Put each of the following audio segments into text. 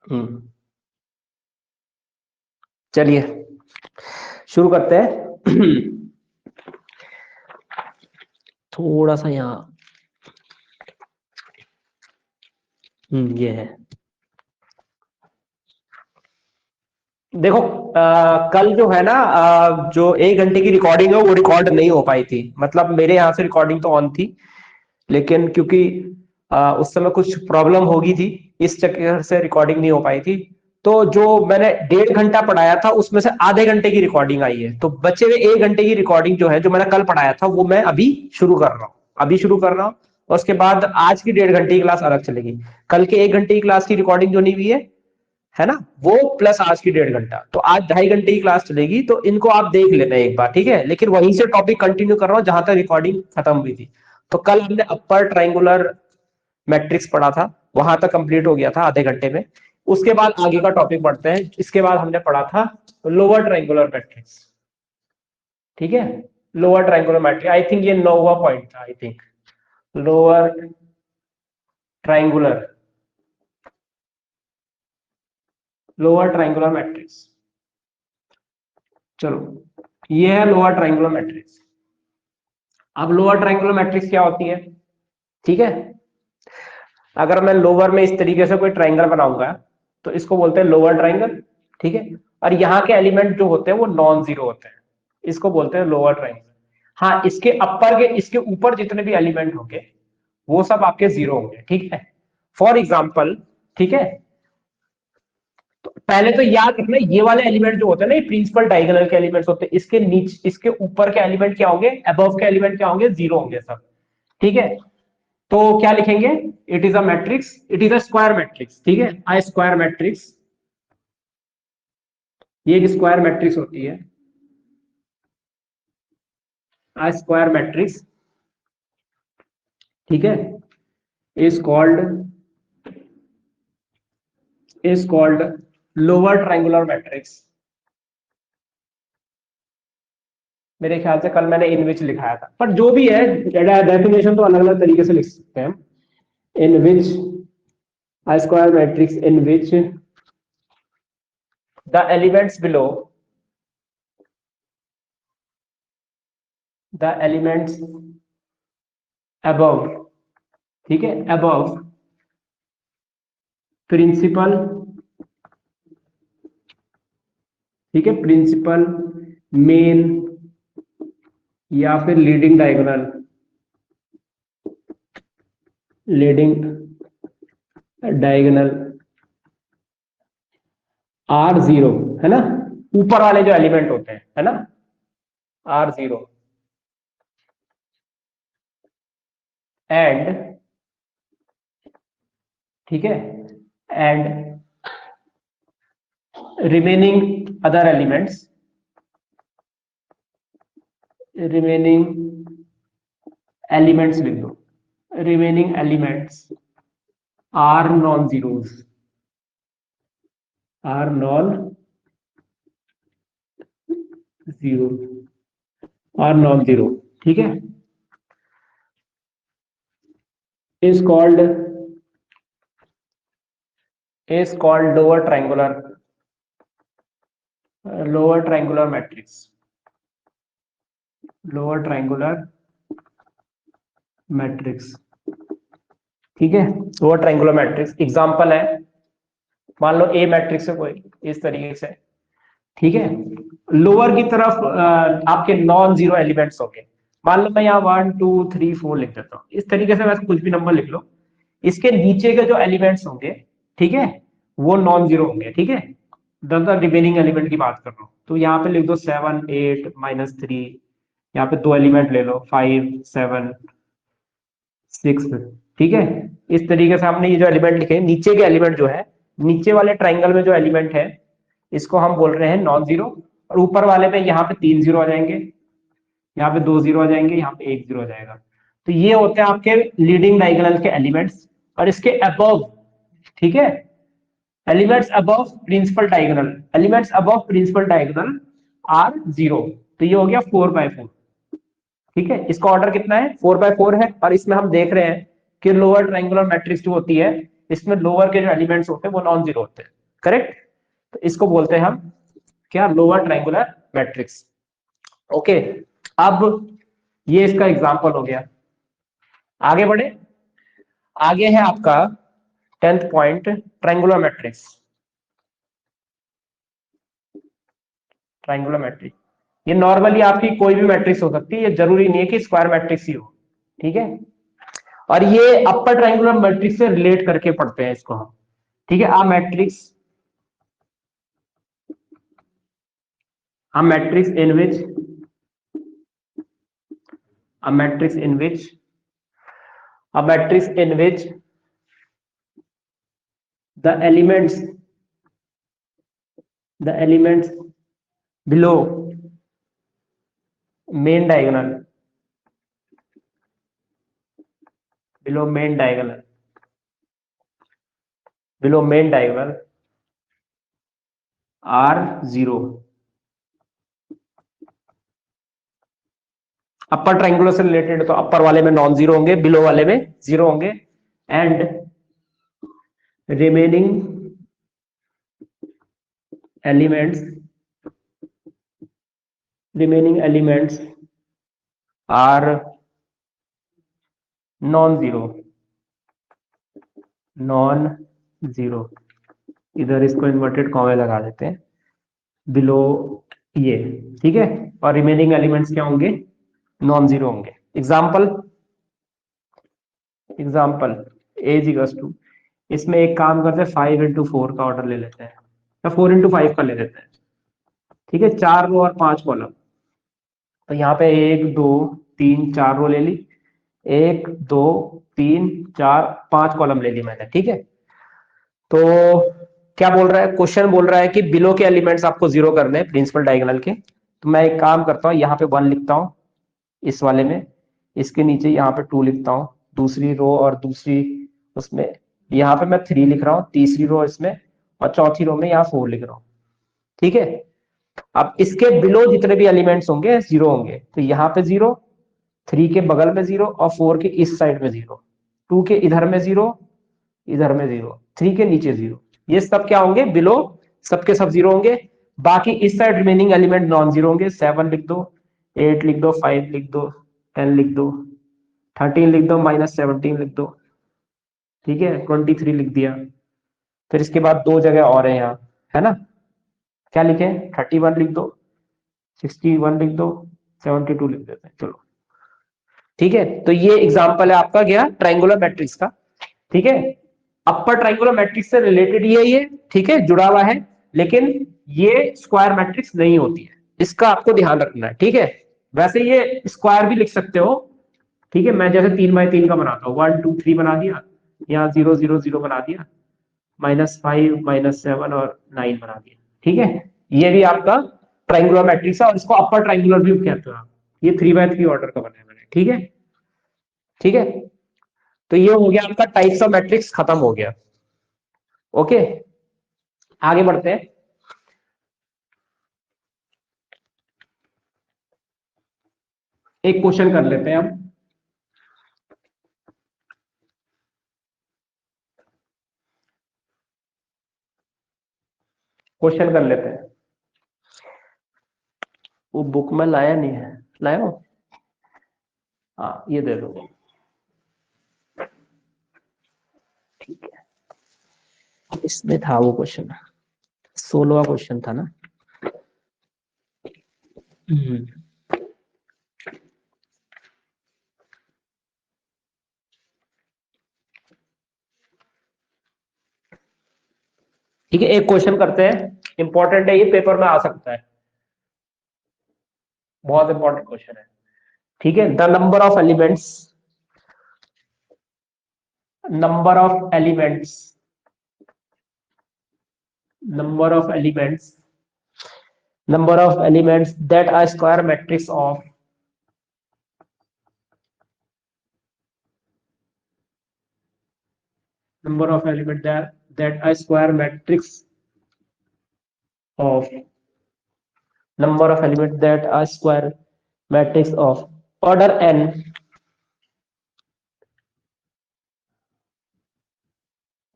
हम्म, चलिए शुरू करते हैं। थोड़ा सा यहाँ ये है। देखो कल जो है ना जो 1 घंटे की रिकॉर्डिंग है वो रिकॉर्ड नहीं हो पाई थी। मतलब मेरे यहाँ से रिकॉर्डिंग तो ऑन थी, लेकिन क्योंकि उस समय कुछ प्रॉब्लम होगी थी, इस चक्कर से रिकॉर्डिंग नहीं हो पाई थी। तो जो मैंने 1.5 घंटा पढ़ाया था उसमें से आधे घंटे की रिकॉर्डिंग आई है, तो बचे हुए 1 घंटे की रिकॉर्डिंग जो है, जो मैंने कल पढ़ाया था, वो मैं अभी शुरू कर रहा हूँ। अभी शुरू कर रहा हूँ और उसके बाद आज की 1.5 घंटे की क्लास अलग चलेगी। कल के 1 घंटे की क्लास की रिकॉर्डिंग जो नहीं हुई है ना, वो प्लस आज की 1.5 घंटा, तो आज 2.5 घंटे की क्लास चलेगी। तो इनको आप देख लेना एक बार, ठीक है? लेकिन वहीं से टॉपिक कंटिन्यू कर रहा हूँ जहां तक रिकॉर्डिंग खत्म हुई थी। तो कल हमने अपर ट्राइंगुलर मैट्रिक्स पढ़ा था, वहां तक कंप्लीट हो गया था आधे घंटे में। उसके बाद आगे का टॉपिक पढ़ते हैं। इसके बाद हमने पढ़ा था लोअर ट्राइंगुलर मैट्रिक्स, ठीक है? Lower triangular matrix, I think ये 9वां पॉइंट था, I think. Lower triangular, lower triangular matrix. चलो, ये है लोअर ट्राइंगुलर मैट्रिक्स। अब लोअर ट्राइंगुलर मैट्रिक्स क्या होती है, ठीक है? अगर मैं लोअर में इस तरीके से कोई ट्राइंगल बनाऊंगा तो इसको बोलते हैं लोअर ट्राइंगल, ठीक है? और यहाँ के एलिमेंट जो होते हैं वो नॉन जीरो होते हैं, इसको बोलते हैं लोअर ट्राइंगल। हाँ, इसके अपर के, इसके ऊपर जितने भी एलिमेंट होंगे वो सब आपके जीरो होंगे, ठीक है? फॉर एग्जाम्पल, ठीक है, तो पहले तो याद रखना, ये वाले एलिमेंट जो होते हैं ना, ये प्रिंसिपल डायगोनल के एलिमेंट्स होते हैं। इसके नीचे, इसके ऊपर के एलिमेंट क्या होंगे, अबव के एलिमेंट क्या होंगे, जीरो होंगे सब, ठीक है? तो क्या लिखेंगे, it is a matrix, it is a square matrix, ठीक है? आई स्क्वायर मैट्रिक्स, ये एक स्क्वायर मैट्रिक्स होती है, आई स्क्वायर मैट्रिक्स, ठीक है? Is called lower triangular matrix. मेरे ख्याल से कल मैंने इन विच लिखाया था, पर जो भी है, डेफिनेशन तो अलग अलग तरीके से लिख सकते हैं हम। In which, I square matrix in which the elements below, the elements above, ठीक है, above प्रिंसिपल, ठीक है, प्रिंसिपल, मेन या फिर leading diagonal, leading diagonal are zero, है ना? ऊपर वाले जो एलिमेंट होते हैं, है ना, आर जीरो, एंड, ठीक है, and remaining other elements, remaining elements लिख दो, remaining elements are non zeros, are non zero, are non zero, ठीक है? is called lower triangular matrix, lower triangular matrix, ठीक है? लोअर ट्राइंगुलर मैट्रिक्स एग्जांपल है, मान लो ए मैट्रिक्स है कोई, इस तरीके से, ठीक है? लोअर की तरफ आपके नॉन जीरो एलिमेंट्स होंगे। मान लो मैं यहाँ 1 2 3 4 लिख देता हूँ, इस तरीके से वैसे कुछ भी नंबर लिख लो। इसके नीचे के जो एलिमेंट्स होंगे, ठीक है, वो नॉन जीरो होंगे, ठीक है? द रिमेनिंग एलिमेंट की बात कर रहा हूँ, तो यहाँ पे लिख दो 7 8 -3, यहाँ पे 2 एलिमेंट ले लो, 5 7 6, ठीक है? इस तरीके से हमने ये जो एलिमेंट लिखे, नीचे के एलिमेंट जो है, नीचे वाले ट्राइंगल में जो एलिमेंट है, इसको हम बोल रहे हैं नॉन जीरो। और ऊपर वाले पे यहाँ पे 3 जीरो आ जाएंगे, यहाँ पे 2 जीरो आ जाएंगे, यहाँ पे 1 जीरो आ जाएगा। तो ये होते हैं आपके लीडिंग डायगोनल के एलिमेंट्स। और इसके अबव, ठीक है, elements above principal diagonal, elements above principal diagonal are zero. तो ये हो गया 4/4, ठीक है? इसका ऑर्डर कितना है, 4/4 है। और इसमें हम देख रहे हैं कि लोअर ट्राइंगुलर मैट्रिक्स जो होती है, इसमें लोअर के जो एलिमेंट्स होते हैं वो नॉन जीरो होते हैं, करेक्ट। तो इसको बोलते हैं हम क्या, लोअर ट्रायंगुलर मैट्रिक्स। ओके, अब ये इसका एग्जांपल हो गया। आगे बढ़े, आगे है आपका 10th point, triangular matrix. Triangular matrix ये नॉर्मली आपकी कोई भी मैट्रिक्स हो सकती है, ये जरूरी नहीं है कि स्क्वायर मैट्रिक्स ही हो, ठीक है। और ये अपर ट्रायंगुलर मैट्रिक्स से रिलेट करके पढ़ते हैं इसको हम, ठीक है। a matrix in which a matrix in which a matrix in which the elements below main diagonal below main diagonal below main diagonal are zero। Upper triangular से related तो अपर वाले में नॉन जीरो होंगे, बिलो वाले में zero होंगे, and remaining elements are non zero. इधर इसको इन्वर्टेड कॉमा लगा देते हैं बिलो ये, ठीक है। और रिमेनिंग एलिमेंट्स क्या होंगे, नॉन जीरो होंगे। एग्जाम्पल एज इक्वल्स टू, इसमें एक काम करते हैं 5 into 4 का ऑर्डर ले लेते हैं, या 4 into 5 का ले लेते हैं, ठीक है। 4 रो और 5 कॉलम, तो यहाँ पे 1 2 3 4 रो ले ली, 1 2 3 4 5 कॉलम ले ली मैंने, ठीक है। तो क्या बोल रहा है क्वेश्चन, बोल रहा है कि बिलो के एलिमेंट्स आपको जीरो करने हैं प्रिंसिपल डायगोनल के। तो मैं एक काम करता हूँ, यहाँ पे 1 लिखता हूँ इस वाले में, इसके नीचे यहाँ पे 2 लिखता हूँ दूसरी रो, और दूसरी उसमें यहाँ पे मैं 3 लिख रहा हूँ तीसरी रो इसमें, और चौथी रो में यहाँ 4 लिख रहा हूँ, ठीक है। अब इसके बिलो जितने भी एलिमेंट्स होंगे जीरो होंगे, तो यहाँ पे 0, 3 के बगल में 0, और 4 के इस साइड में 0, 2 के इधर में 0, इधर में 0, 3 के नीचे 0, ये सब क्या होंगे, बिलो, सबके सब 0 होंगे। बाकी इस side remaining element non zero होंगे। 7 लिख दो, 8 लिख दो, 5 लिख दो, 10 लिख दो, 13 लिख दो, -17 लिख दो, ठीक है। 23 लिख दिया। फिर इसके बाद 2 जगह और है यहाँ, है ना, क्या लिखे, 31 लिख दो, 61 लिख दो, 72 लिख देते हैं, चलो, ठीक है। तो ये एग्जांपल है आपका क्या, ट्रायंगुलर मैट्रिक्स का, ठीक है। अपर ट्रायंगुलर मैट्रिक्स से रिलेटेड ये, ठीक है, जुड़ा हुआ है, लेकिन ये स्क्वायर मैट्रिक्स नहीं होती है, इसका आपको ध्यान रखना है, ठीक है। वैसे ये स्क्वायर भी लिख सकते हो, ठीक है। मैं जैसे 3 by 3 का बनाता हूँ, 1 2 3 बना दिया, यहाँ 0 0 0 बना दिया, -5 -7 और 9 बना दिया, ठीक है। ये भी आपका ट्रायंगुलर मैट्रिक्स है, और इसको अपर ट्रायंगुलर भी कहते हो आप। ये 3 by 3 ऑर्डर का बना है मैंने, ठीक है, ठीक है। तो ये हो गया आपका टाइप्स ऑफ मैट्रिक्स, खत्म हो गया। ओके, आगे बढ़ते हैं। एक क्वेश्चन कर लेते हैं हम, क्वेश्चन कर लेते हैं। वो बुक में लाया नहीं है, लाया हो, हाँ ये दे दो, ठीक है। इसमें था वो क्वेश्चन, 16वां क्वेश्चन था ना। ठीक है, एक क्वेश्चन करते हैं, इंपॉर्टेंट है ये, पेपर में आ सकता है, बहुत इंपॉर्टेंट क्वेश्चन है, ठीक है। The number of elements number of elements that a square matrix of number of elements that a square matrix of number of elements that a square matrix of order n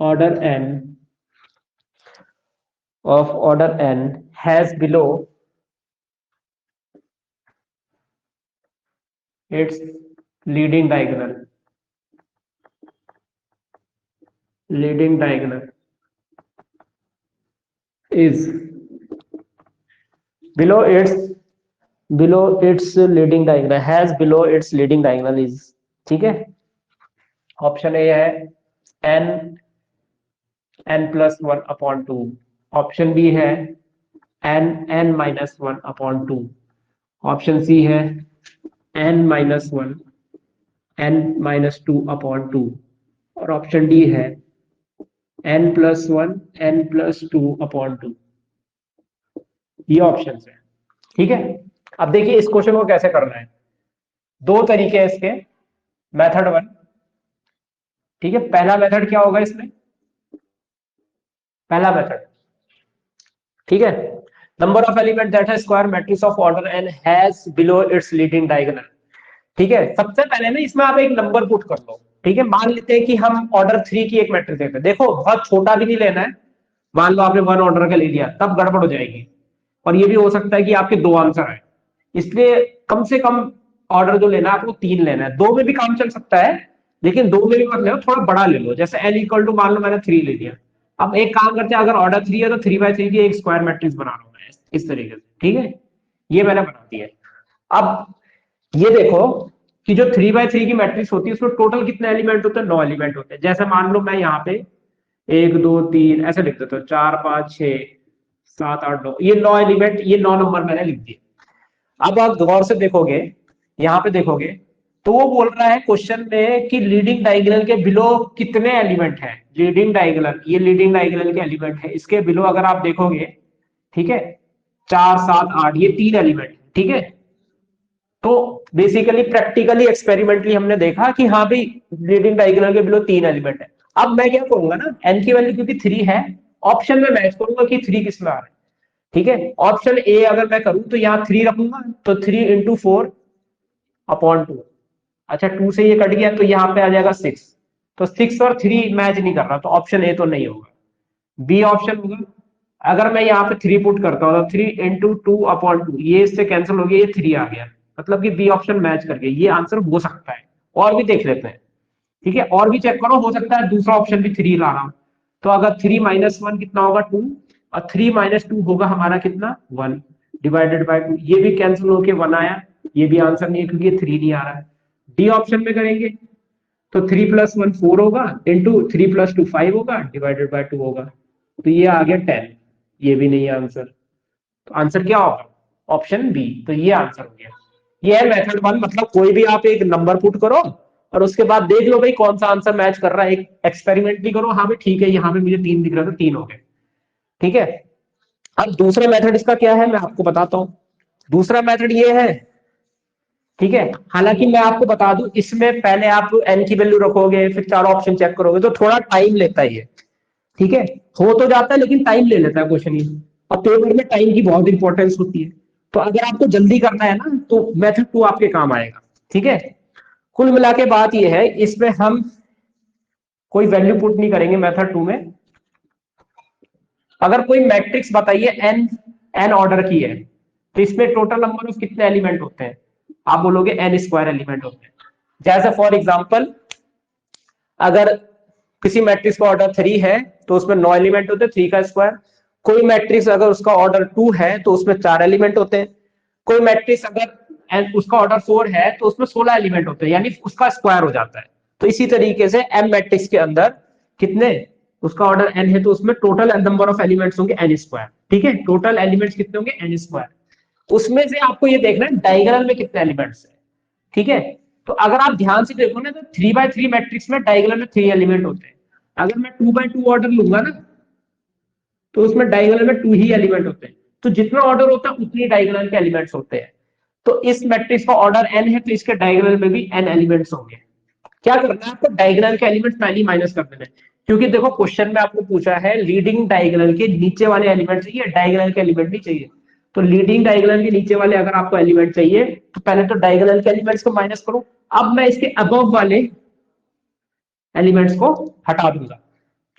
order n of order n has below its leading diagonal is below its leading diagonal has below its leading diagonal is, ठीक है। Option A है n+1/2, option B है n-1/2, option C है n-1 n-2/2 और option D है n+1 n+2/2। ये option है, ठीक है। अब देखिए इस क्वेश्चन को कैसे करना है। दो तरीके हैं इसके। मेथड 1, ठीक है। पहला मेथड क्या होगा इसमें, पहला मेथड, ठीक है, नंबर ऑफ एलिमेंट दैट है square matrix of order N has below its leading diagonal, ठीक है। सबसे पहले ना इसमें आप एक नंबर पुट कर लो, ठीक है। मान लेते हैं कि हम ऑर्डर 3 की एक मैट्रिक्स देते हैं। देखो बहुत छोटा भी नहीं लेना है, मान लो आपने 1 ऑर्डर का ले लिया तब गड़बड़ हो जाएगी, और ये भी हो सकता है कि आपके 2 आंसर आए। इसलिए कम से कम ऑर्डर जो लेना है आपको 3 लेना है। 2 में भी काम चल सकता है, लेकिन 2 में भी मत ले, थोड़ा बड़ा ले लो। जैसे n = मान लो मैंने 3 ले लिया। अब एक काम करते हैं, अगर ऑर्डर 3 है तो 3/3 की एक स्क्वायर मैट्रिक्स बना रहा हूं मैं इस तरीके से, ठीक है। ये मैंने बना दिया। अब ये देखो कि जो 3/3 की मैट्रिक्स होती है उसमें टोटल कितने एलिमेंट होते हैं, 9 एलिमेंट होते हैं। जैसे मान लो मैं यहाँ पे 1 2 3 ऐसे लिख देता हूँ, 4 5 6 7 8 9, ये 9 एलिमेंट, ये 9 नंबर मैंने लिख दिए। अब आप गौर से देखोगे, यहाँ पे देखोगे तो वो बोल रहा है क्वेश्चन में कि लीडिंग डायगोनल के बिलो कितने एलिमेंट हैं। लीडिंग डायगोनल, ये लीडिंग डायगोनल के एलिमेंट है, इसके बिलो अगर आप देखोगे, ठीक है, 4 7 8, ये 3 एलिमेंट, ठीक है। तो बेसिकली प्रैक्टिकली एक्सपेरिमेंटली हमने देखा कि हाँ भाई लीडिंग डायगोनल के बिलो 3 एलिमेंट है। अब मैं क्या करूंगा ना, एन की वैल्यू क्योंकि 3 है, ऑप्शन में मैच करूंगा कि 3 किस में आ रहा है, ठीक है। ऑप्शन ए अगर मैं करूं तो यहाँ 3 रखूंगा, तो 3 × 4/2, अच्छा 2 से ये कट गया तो यहाँ पे आ जाएगा 6, तो 6 और 3 मैच नहीं कर रहा, तो ऑप्शन ए तो नहीं होगा, बी ऑप्शन होगा। अगर मैं यहाँ पे 3 पुट करता हूँ तो 3 × 2/2, ये इससे कैंसिल हो गया, ये 3 आ गया, मतलब कि बी ऑप्शन मैच कर गया। ये आंसर हो सकता है, और भी देख लेते हैं, ठीक है, और भी चेक करो, हो सकता है दूसरा ऑप्शन भी 3 ला रहा हूं। तो अगर 3 - 1 कितना होगा 2, और 3 - 2 होगा हमारा कितना 1 डिवाइडेड बाय 2, ये भी कैंसिल होके 1 आया, ये भी आंसर नहीं है क्योंकि 3 नहीं आ रहा है। डी ऑप्शन में करेंगे तो 3 + 1 4 होगा, इंटू 3 + 2 5 होगा, डिवाइडेड बाय 2 होगा, तो ये आ गया 10, ये भी नहीं है आंसर। तो आंसर क्या होगा, ऑप्शन बी। तो ये आंसर हो गया। ये है मेथड 1, मतलब कोई भी आप एक नंबर पुट करो और उसके बाद देख लो भाई कौन सा आंसर मैच कर रहा है, एक एक्सपेरिमेंट भी करो, हाँ भाई ठीक है यहाँ पे मुझे 3 दिख रहा था, 3 हो गए, ठीक है। अब दूसरा मेथड इसका क्या है मैं आपको बताता हूं। दूसरा मेथड ये है, ठीक है, हालांकि मैं आपको बता दूं इसमें पहले आप एन की वैल्यू रखोगे फिर चारों ऑप्शन चेक करोगे तो थोड़ा टाइम लेता है ये, ठीक है। हो तो जाता है लेकिन टाइम ले लेता है क्वेश्चन ये, और पेपर में टाइम की बहुत इंपॉर्टेंस होती है। तो अगर आपको जल्दी करना है ना तो मेथड 2 आपके काम आएगा, ठीक है। कुल मिला के बात ये है, इसमें हम कोई वैल्यू पुट नहीं करेंगे मेथड 2 में। अगर कोई मैट्रिक्स बताइए एन ऑर्डर की है तो इसमें टोटल नंबर ऑफ कितने एलिमेंट होते हैं, आप बोलोगे n² एलिमेंट होते हैं। जैसे फॉर एग्जांपल अगर किसी मैट्रिक्स का ऑर्डर 3 है तो उसमें 9 एलिमेंट होते हैं, 3 का स्क्वायर। कोई मैट्रिक्स अगर उसका ऑर्डर 2 है तो उसमें 4 एलिमेंट होते हैं। कोई मैट्रिक्स अगर उसका ऑर्डर 4 है तो उसमें 16 एलिमेंट होते हैं, यानी उसका स्क्वायर हो जाता है। तो इसी तरीके से एम मैट्रिक्स के अंदर कितने, उसका ऑर्डर n है तो उसमें टोटल नंबर ऑफ एलिमेंट्स होंगे n², ठीक है। टोटल एलिमेंट्स कितने होंगे n²। उसमें से आपको ये देखना है डायगोनल में कितने एलिमेंट्स है, ठीक है। तो अगर आप ध्यान से देखो ना तो 3/3 मैट्रिक्स में डायगोनल में 3 एलिमेंट होते हैं। अगर मैं 2/2 ऑर्डर लूंगा ना तो उसमें डायगोनल में 2 ही एलिमेंट होते हैं। तो जितना ऑर्डर होता है उतनी डायगोनल के एलिमेंट्स होते हैं। तो इस मैट्रिक्स का ऑर्डर n है तो इसके डायगोनल में भी n एलिमेंट्स होंगे। क्या करना है आपको, डायगोनल के एलिमेंट्स पहले ही माइनस कर देना है, क्योंकि देखो क्वेश्चन में आपको पूछा है लीडिंग डायगोनल के नीचे वाले एलिमेंट चाहिए, डायगोनल के एलिमेंट नहीं चाहिए। तो लीडिंग डायगोनल के नीचे वाले अगर आपको एलिमेंट चाहिए तो पहले तो डायगोनल के एलिमेंट्स को माइनस करो। अब मैं इसके अबव वाले एलिमेंट्स को हटा दूंगा,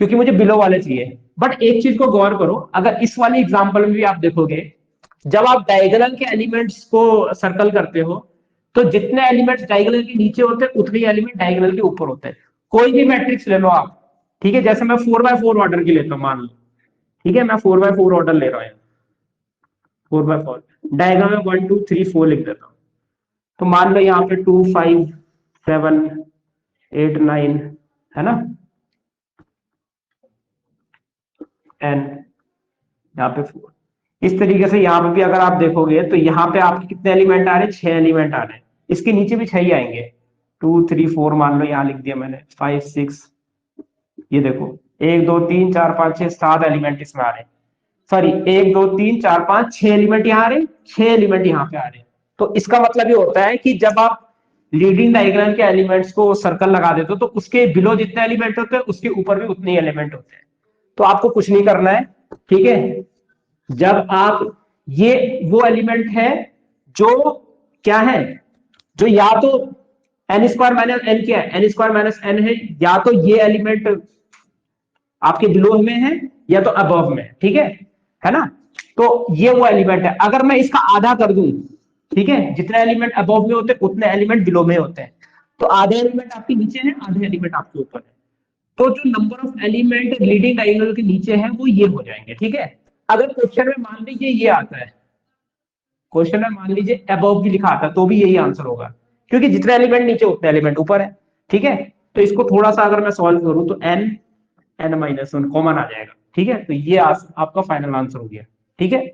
क्योंकि मुझे बिलो वाले चाहिए। बट एक चीज को गौर करो, अगर इस वाली एग्जांपल में भी आप देखोगे, जब आप डायगोनल के एलिमेंट्स को सर्कल करते हो, तो जितने एलिमेंट्स डायगोनल के नीचे होते हैं उतने एलिमेंट डायगोनल के ऊपर होते हैं। कोई भी मैट्रिक्स ले लो आप, ठीक है, जैसे मैं 4x4 ऑर्डर की लेता हूं मान लो, ठीक है, मैं 4x4 ऑर्डर ले रहा हूं, 4x4 डायगोनल में 1 2 3 4 लिख देता हूं। तो मान लो यहाँ पे 2 5 7 8 9 है ना, एन यहाँ पे 4। इस तरीके से यहाँ पे भी अगर आप देखोगे तो यहाँ पे आपके कितने एलिमेंट आ रहे हैं, 6 एलिमेंट आ रहे हैं। इसके नीचे भी 6 ही आएंगे, 2 3 4 मान लो यहाँ लिख दिया मैंने, 5 6, ये देखो 1 2 3 4 5 6 7 एलिमेंट इसमें आ रहे हैं। सॉरी 1 2 3 4 5 6 एलिमेंट यहाँ आ रहे हैं, 6 एलिमेंट यहाँ पे आ रहे हैं। तो इसका मतलब ये होता है कि जब आप लीडिंग डायग्राम के एलिमेंट्स को सर्कल लगा देते हो तो उसके बिलो जितने एलिमेंट होते हैं उसके ऊपर भी उतने ही एलिमेंट होते हैं। तो आपको कुछ नहीं करना है, ठीक है। जब आप, ये वो एलिमेंट है जो क्या है, जो या तो एन स्क्वायर माइनस एन, क्या है, एन स्क्वायर माइनस एन है, या तो ये एलिमेंट आपके बिलो में है या तो अबव में, ठीक है ना। तो ये वो एलिमेंट है, अगर मैं इसका आधा कर दूं, ठीक है, जितने एलिमेंट अबव में होते हैं उतने एलिमेंट बिलो में होते हैं। तो आधे एलिमेंट आपके नीचे है, आधे एलिमेंट आपके ऊपर है। तो जो number of element leading diagonal के नीचे है वो ये हो जाएंगे, ठीक है। अगर क्वेश्चन में मान लीजिए ये आता है, क्वेश्चन में मान लीजिए अबव भी लिखा आता है, तो भी यही आंसर होगा, क्योंकि जितने एलिमेंट नीचे उतने एलिमेंट ऊपर है, ठीक है। तो इसको थोड़ा सा अगर मैं सॉल्व करूं तो n n minus one common आ जाएगा, ठीक है। तो ये आपका फाइनल आंसर हो गया, ठीक है।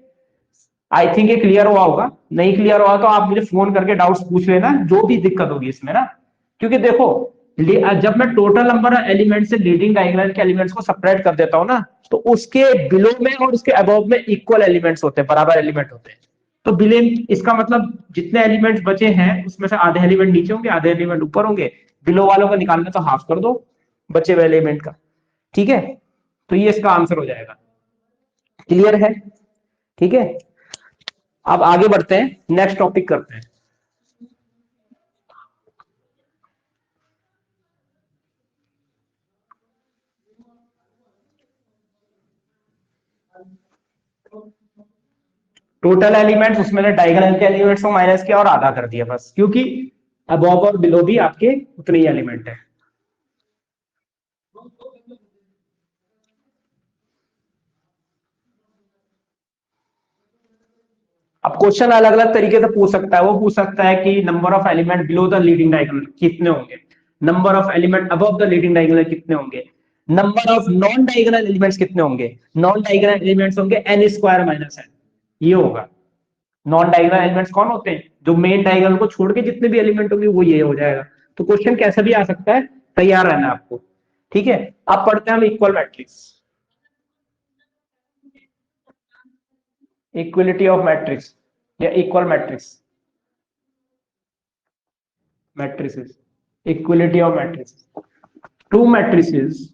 आई थिंक ये क्लियर हुआ होगा, नहीं क्लियर हुआ तो आप मुझे फोन करके डाउट्स पूछ लेना, जो भी दिक्कत होगी इसमें ना। क्योंकि देखो, जब मैं टोटल नंबर एलिमेंट से लीडिंग डायगोनल के एलिमेंट्स को सेपरेट कर देता हूं ना, तो उसके बिलो में और उसके अबव में इक्वल एलिमेंट्स होते हैं, बराबर एलिमेंट होते हैं। तो बिलो, इसका मतलब जितने एलिमेंट्स बचे हैं उसमें से आधे एलिमेंट नीचे होंगे, आधे एलिमेंट ऊपर होंगे। बिलो वालों को निकालना तो हाफ कर दो बचे हुए एलिमेंट का, ठीक है। तो ये इसका आंसर हो जाएगा, क्लियर है, ठीक है। अब आगे बढ़ते हैं, नेक्स्ट टॉपिक करते हैं। टोटल एलिमेंट्स, उसमें ने डायगोनल के एलिमेंट्स को माइनस किया और आधा कर दिया बस, क्योंकि अबव और बिलो भी आपके उतने ही एलिमेंट है। अब क्वेश्चन अलग अलग तरीके से पूछ सकता है, वो पूछ सकता है कि number of element below the leading diagonal कितने होंगे, number of element above the leading diagonal कितने होंगे, number of non diagonal elements कितने होंगे। नॉन डायगोनल एलिमेंट्स होंगे एन स्क्वायर माइनस एन, ये होगा। नॉन डायगोनल एलिमेंट्स कौन होते हैं, जो मेन डायगोनल को छोड़ के जितने भी एलिमेंट होंगे वो ये हो जाएगा। तो क्वेश्चन कैसा भी आ सकता है, तैयार रहना आपको, ठीक है। अब पढ़ते हैं हम equal matrix, equality of matrix या equal matrix, matrices, equality of matrices, two matrices,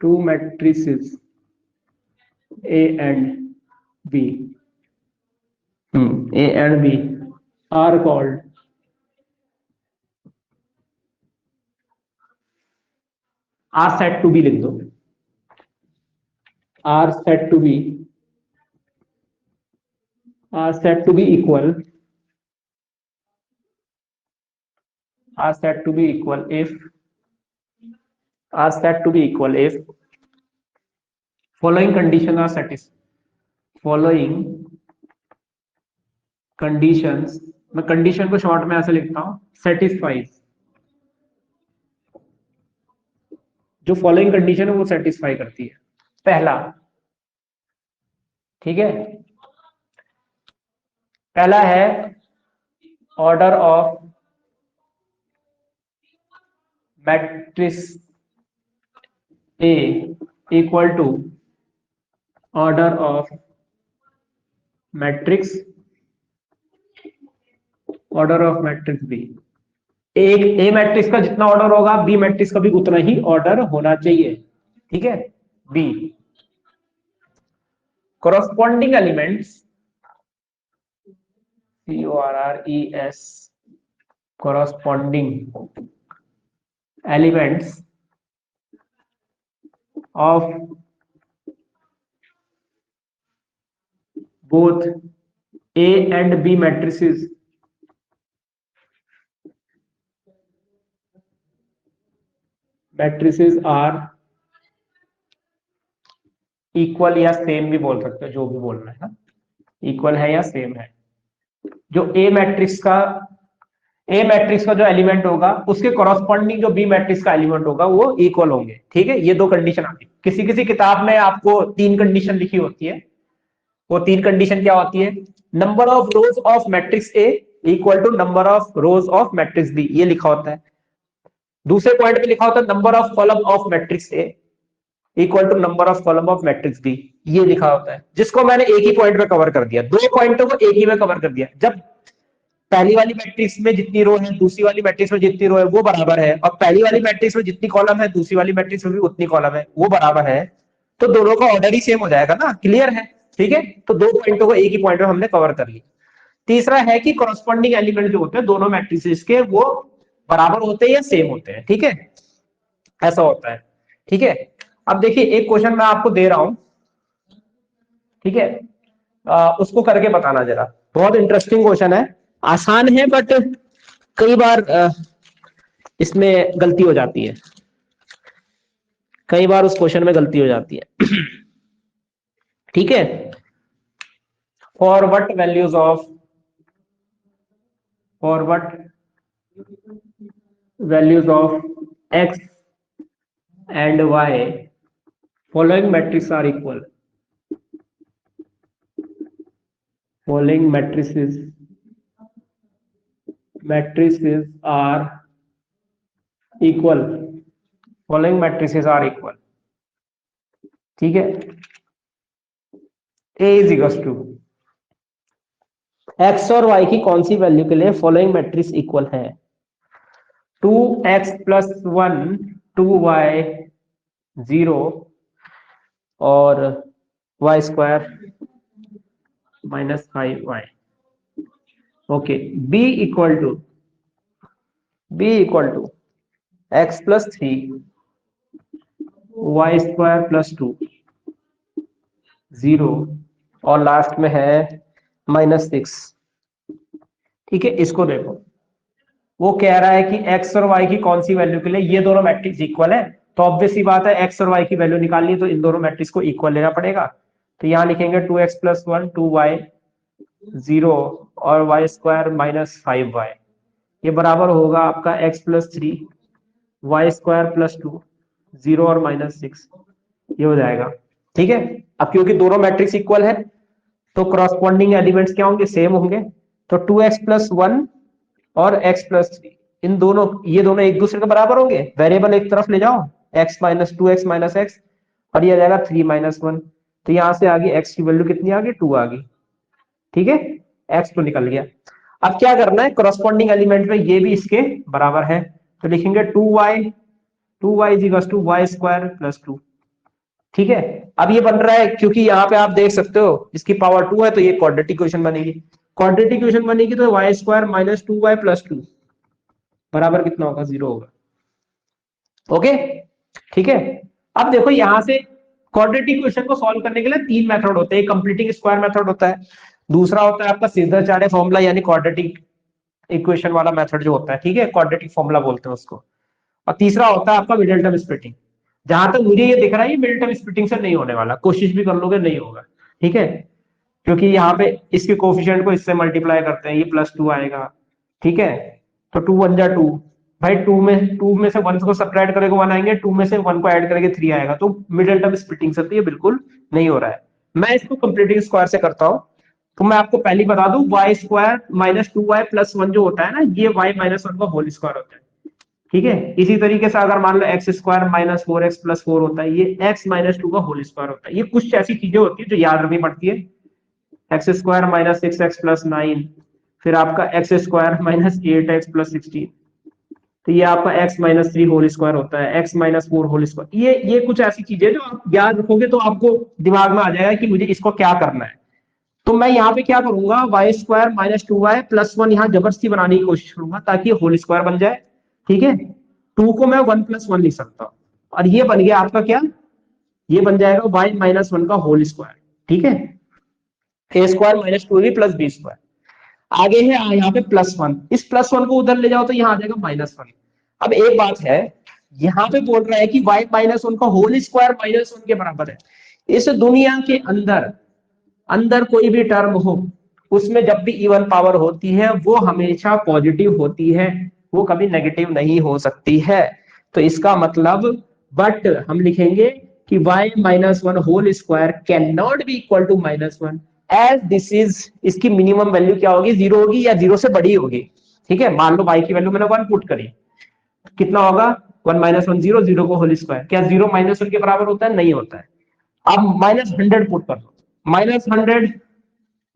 two matrices A and B, A and B are called are said to be, लिख दो, are said to be, are said to be equal, are said to be equal if, are said to be equal if following conditions are satisfied, following conditions, मैं condition को short में ऐसे लिखता हूं, satisfies, जो following condition है वो satisfy करती है, पहला, ठीक है। पहला है order of matrix A equal to order of matrix, order of matrix B. एक ए मैट्रिक्स का जितना ऑर्डर होगा बी मैट्रिक्स का भी उतना ही ऑर्डर होना चाहिए, ठीक है। B corresponding elements, corres corresponding elements of both A and B matrices are equal या सेम भी बोल सकते हो, जो भी बोलना है ना, इक्वल है या सेम है। जो ए मैट्रिक्स का जो एलिमेंट होगा उसके कॉरस्पॉन्डिंग जो बी मैट्रिक्स का एलिमेंट होगा वो इक्वल होंगे। ठीक है, ये दो कंडीशन आती है। किसी किसी किताब में आपको तीन कंडीशन लिखी होती है। वो तीन कंडीशन क्या होती है? Number of rows of matrix A equal to number of rows of matrix B, ये लिखा होता है। दूसरे पॉइंट पे लिखा होता है number of column of matrix A equal to number of column of matrix B, ये लिखा होता है, जिसको मैंने एक ही पॉइंट में कवर कर दिया। दो पॉइंटों को एक ही में कवर कर दिया। जब पहली वाली मैट्रिक्स में जितनी रो है दूसरी वाली मैट्रिक्स में जितनी रो है वो बराबर है, और पहली वाली मैट्रिक्स में जितनी कॉलम है दूसरी वाली मैट्रिक्स में भी उतनी कॉलम है, वो बराबर है, तो दोनों का ऑर्डर ही सेम हो जाएगा ना। क्लियर है? ठीक है, तो दो पॉइंटों को एक ही पॉइंट में हमने कवर कर लिया। तीसरा है कि कॉरस्पॉन्डिंग एलिमेंट जो होते हैं दोनों मैट्रिक्स के, वो बराबर होते हैं या सेम होते हैं। ठीक है, ऐसा होता है। ठीक है, अब देखिए एक क्वेश्चन मैं आपको दे रहा हूं, ठीक है, उसको करके बताना जरा। बहुत इंटरेस्टिंग क्वेश्चन है, आसान है बट कई बार इसमें गलती हो जाती है, कई बार उस क्वेश्चन में गलती हो जाती है। ठीक है, for what values of x and y following matrices are equal, following matrices are equal, following matrices are equal। ठीक है, A is equals to x और y की कौन सी वैल्यू के लिए फॉलोइंग मैट्रिक्स इक्वल है? 2x प्लस 1 2y 0 और y square minus 5y। Okay, b equal to x plus 3 y square plus 2 0 और लास्ट में है -6। ठीक है, इसको देखो, वो कह रहा है कि x और y की कौन सी वैल्यू के लिए ये दोनों मैट्रिक्स इक्वल है, तो ऑब्वियस सी बात है x और y की वैल्यू निकालनी, तो इन दोनों मैट्रिक्स को इक्वल लेना पड़ेगा। तो यहां लिखेंगे 2x प्लस 1 2y 0 और y स्क्वायर माइनस 5y, ये बराबर होगा आपका x plus 3 y square plus 2 0 और -6, ये हो जाएगा। ठीक है, अब क्योंकि दोनों मैट्रिक्स इक्वल है तो क्रॉसपॉन्डिंग एलिमेंट्स क्या होंगे? सेम होंगे। तो 2x प्लस 1 और x प्लस 3, इन दोनों, ये दोनों एक दूसरे के बराबर होंगे। वेरिएबल एक तरफ ले जाओ, x minus 2x minus x, और ये आ जाएगा 3 माइनस 1। तो यहां से आगे x की वैल्यू कितनी आ गई? 2 आ गई। ठीक है, x तो निकल गया। अब क्या करना है, करस्पॉन्डिंग एलिमेंट में ये भी इसके बराबर है, तो लिखेंगे 2y is equal to y square plus 2। ठीक है, अब ये बन रहा है, क्योंकि यहाँ पे आप देख सकते हो इसकी पावर 2 है, तो ये क्वाड्रेटिक इक्वेशन बनेगी। क्वाड्रेटिक इक्वेशन बनेगी तो y square minus 2y plus 2 बराबर कितना होगा? 0 होगा। ओके, ठीक है, अब देखो यहां से क्वाड्रेटिक इक्वेशन को सॉल्व करने के लिए तीन मेथड होते हैं। कंप्लीटिंग स्क्वायर मेथड होता है, दूसरा होता है आपका सीधा-साधा फॉर्मूला यानी क्वाड्रेटिक इक्वेशन वाला मेथड जो होता है, ठीक है, क्वाड्रेटिक फॉर्मूला बोलते हैं उसको, और तीसरा होता है आपका मिडिल टर्म स्प्लिटिंग। जहां तक मुझे ये दिख रहा है ये मिडिल टर्म स्प्लिटिंग से नहीं होने वाला, कोशिश भी कर लोगे नहीं होगा। ठीक है, क्योंकि यहाँ पे इसके कोफिशिएंट को इससे मल्टीप्लाई करते हैं, ये +2 आएगा। ठीक है, तो 2 1 जा 2, भाई 2 में से 1 को सब्ट्रैक्ट करेंगे 1 आएंगे, 2 में से 1 को ऐड करेंगे 3 आएगा, तो मिडिल टर्म स्प्लिटिंग से तो ये बिल्कुल नहीं हो रहा है। मैं इसको कंप्लीटिंग स्क्वायर से करता हूं, तो मैं आपको पहले बता दूं y square minus 2y plus 1 जो होता है ना, ये y माइनस 1 का होल स्क्वायर होता है। ठीक है, इसी तरीके से अगर मान लो x square minus 4x plus 4 होता है, ये x माइनस 2 का होल स्क्वायर होता है। ये कुछ ऐसी चीजें होती है जो याद रखनी पड़ती है। X square minus 6x plus 9, फिर आपका x square minus 8x plus 16, तो ये आपका x माइनस 3 होल स्क्वायर होता है, x माइनस 4 होल स्क्वायर। ये कुछ ऐसी चीजें जो आप याद रखोगे तो आपको दिमाग में आ जाएगा कि मुझे इसको क्या करना है। तो मैं यहाँ पे क्या करूंगा, Y square minus 2y plus 1 यहाँ जबरदस्ती बनाने की कोशिश करूंगा ताकि ये होल स्क्वायर बन जाए। ठीक है, 2 को मैं 1 प्लस 1 लिख सकता हूँ, और ये बन गया आपका क्या, ये बन जाएगा वाई माइनस वन का होल स्क्वायर, ठीक है, a square minus two b plus b square. आगे है यहाँ पे प्लस वन, इस प्लस वन को उधर ले जाओ तो यहाँ आ जाएगा माइनस वन। अब एक बात है, यहाँ पे बोल रहा है कि वाई माइनस वन का होल स्क्वायर माइनस वन के बराबर है। इस दुनिया के अंदर अंदर कोई भी टर्म हो, उसमें जब भी इवन पावर होती है वो हमेशा पॉजिटिव होती है, वो कभी नेगेटिव नहीं हो सकती है। तो इसका मतलब, बट हम लिखेंगे कि y minus one whole square cannot be equal to minus one, as this is, इसकी मिनिमम वैल्यू क्या होगी, जीरो होगी या जीरो से बड़ी होगी। ठीक है, मान लो y की वैल्यू मैंने वन पुट करी, कितना होगा, one minus one zero, zero को होल स्क्वायर, क्या जीरो माइनस वन के बराबर होता है, नहीं होता है। अब माइनस हंड्रेड पुट कर दो, माइनस हंड्रेड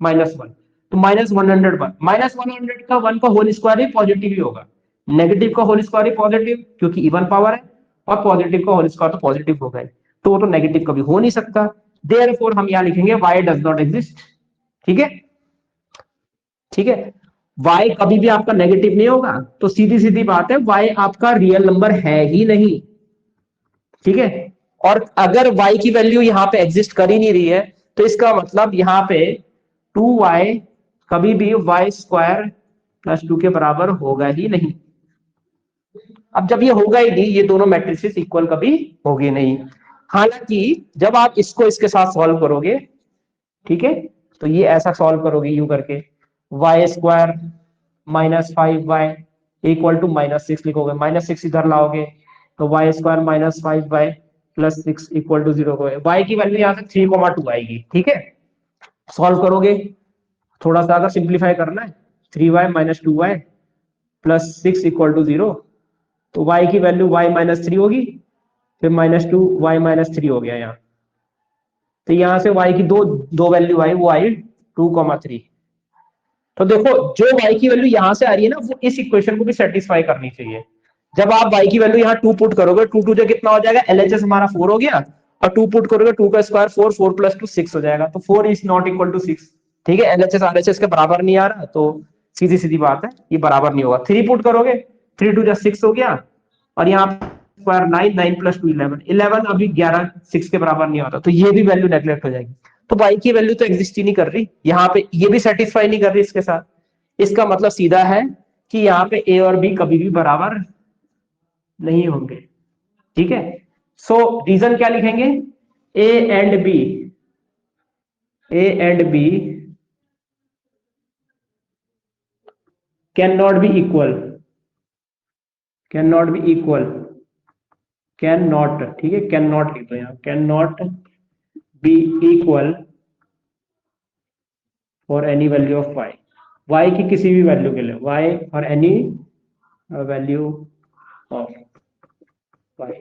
माइनस वन, तो minus one hundred one, minus one hundred का वन का होल स्क्वायर ही पॉजिटिव ही होगा, नेगेटिव का होल स्क्वायर ही पॉजिटिव, क्योंकि इवन पावर है, और पॉजिटिव का होल स्क्वायर तो पॉजिटिव होगा ही, तो वो तो नेगेटिव कभी हो नहीं सकता। देयरफॉर हम यहां लिखेंगे वाई डज नॉट एग्जिस्ट। ठीक है, ठीक है, y कभी भी आपका नेगेटिव नहीं होगा, तो सीधी सीधी बात है y आपका रियल नंबर है ही नहीं। ठीक है, और अगर y की वैल्यू यहां पे एग्जिस्ट कर ही नहीं रही है, तो इसका मतलब यहां पे 2y कभी भी वाई स्क्वायर प्लस टू के बराबर होगा ही नहीं। अब जब ये होगा ही नहीं, ये दोनों मैट्रिसेस इक्वल कभी होगी नहीं। हालांकि जब आप इसको इसके साथ सॉल्व करोगे, ठीक है, तो ये ऐसा सॉल्व करोगे यूं करके, y square minus five y equal to minus six लिखोगे, माइनस सिक्स इधर लाओगे तो y square minus five y plus six equal to zero हो, वाई की वैल्यू यहां से 3,2 आएगी। ठीक है, सॉल्व करोगे, थोड़ा सा अगर सिंप्लीफाई करना है, 3y minus two y plus six equal to zero, तो y की वैल्यू y माइनस थ्री होगी, फिर minus two y minus three हो गया यहाँ, तो यहां से y की दो दो वैल्यू आई, वो आई 2,3। तो देखो, जो y की वैल्यू यहां से आ रही है ना, वो इस इक्वेशन को भी सेटिस्फाई करनी चाहिए। जब आप y की वैल्यू यहाँ टू पुट करोगे, टू टू जो कितना हो जाएगा, एलएचएस हमारा फोर हो गया, और टू पुट करोगे, टू का square four, four plus two six हो जाएगा, तो four is not equal to six. ठीक है, एलएचएस आरएचएस के बराबर नहीं आ रहा, तो सीधी सीधी बात है, ये बराबर नहीं होगा। थ्री पुट करोगे, थ्री टू जा सिक्स हो गया, और यहाँ square nine, nine plus two eleven, eleven अभी ग्यारह सिक्स के बराबर नहीं होता, तो ये भी वैल्यू नेग्लेक्ट हो जाएगी। तो y की वैल्यू तो एग्जिस्ट ही नहीं कर रही यहाँ पे, ये भी सेटिस्फाई नहीं कर रही इसके साथ। इसका मतलब सीधा है कि यहाँ पे a और b कभी भी बराबर नहीं होंगे। ठीक है, सो रीजन क्या लिखेंगे, a and b, a and b can not be equal, can not be equal, can not, ठीक है, कैन नॉट लिख दो यहाँ, can not be equal for any value of y, y की किसी भी वैल्यू के लिए, y और एनी वैल्यू ऑफ y।